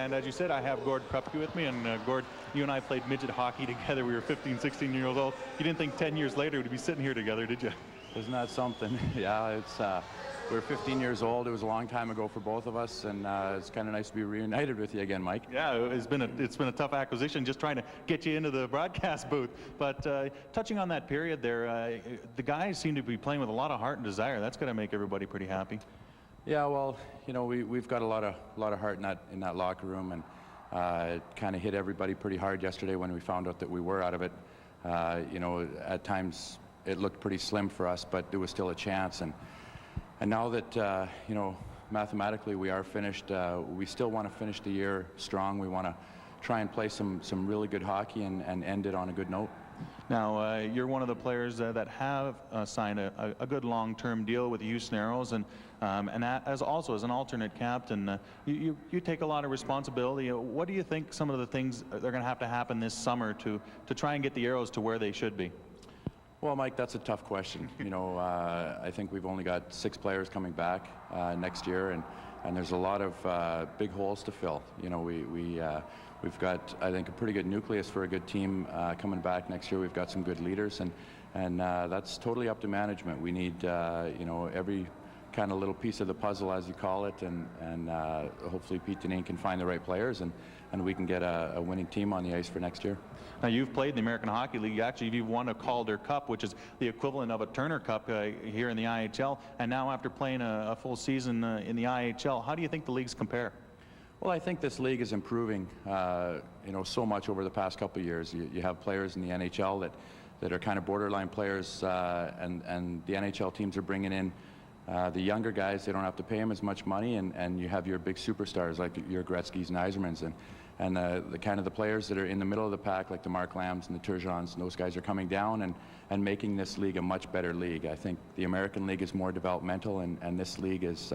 And as you said, I have Gord Kruppke with me. And Gord, you and I played midget hockey together. We were 15, 16 years old. You didn't think 10 years later we'd be sitting here together, did you? Isn't that something? Yeah, we were 15 years old. It was a long time ago for both of us, and it's kind of nice to be reunited with you again, Mike. Yeah, it's been a tough acquisition just trying to get you into the broadcast booth. But touching on that period there, the guys seem to be playing with a lot of heart and desire. That's going to make everybody pretty happy. Yeah, well, you know, we've got a lot of heart in that locker room, and it kind of hit everybody pretty hard yesterday when we found out that we were out of it. You know, at times it looked pretty slim for us, but there was still a chance. And now that, you know, mathematically we are finished, we still want to finish the year strong. We want to try and play some really good hockey and end it on a good note. Now, you're one of the players that have signed a good long-term deal with the Houston Aeros, and as an alternate captain, you take a lot of responsibility. What do you think some of the things that are going to happen this summer to try and get the Aeros to where they should be? Well, Mike, that's a tough question. You know, I think we've only got 6 players coming back next year, and there's a lot of big holes to fill. You know, we've got, I think, a pretty good nucleus for a good team coming back next year. We've got some good leaders, and that's totally up to management. We need, you know, every kind of little piece of the puzzle, as you call it, and hopefully Pete Dineen can find the right players, and we can get a winning team on the ice for next year. Now, you've played in the American Hockey League. Actually, you've won a Calder Cup, which is the equivalent of a Turner Cup here in the IHL. And now, after playing a full season in the IHL, how do you think the leagues compare? Well, I think this league is improving, you know, so much over the past couple of years. You have players in the NHL that are kind of borderline players, and the NHL teams are bringing in the younger guys. They don't have to pay them as much money, and you have your big superstars like your Gretzky's and Yzermans, and the kind of the players that are in the middle of the pack, like the Mark Lambs and the Turgeons, and those guys are coming down and making this league a much better league. I think the American League is more developmental, and this league is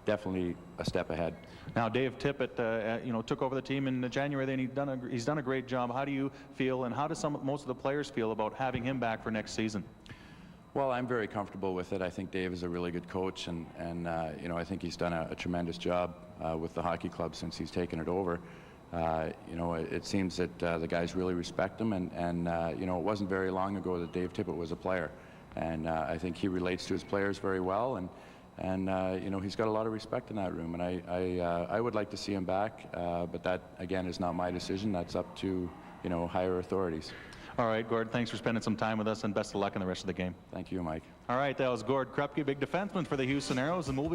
definitely a step ahead. Now, Dave Tippett, you know, took over the team in January. Then he's done a great job. How do you feel, and how do most of the players feel about having him back for next season? Well, I'm very comfortable with it. I think Dave is a really good coach, and you know, I think he's done a tremendous job with the hockey club since he's taken it over. You know, it seems that the guys really respect him, and you know, it wasn't very long ago that Dave Tippett was a player, and I think he relates to his players very well, and you know, he's got a lot of respect in that room, and I would like to see him back, but that again is not my decision. That's up to, you know, higher authorities. All right, Gord, thanks for spending some time with us, and best of luck in the rest of the game. Thank you, Mike. All right, that was Gord Kruppke, big defenseman for the Houston Aeros, and we'll be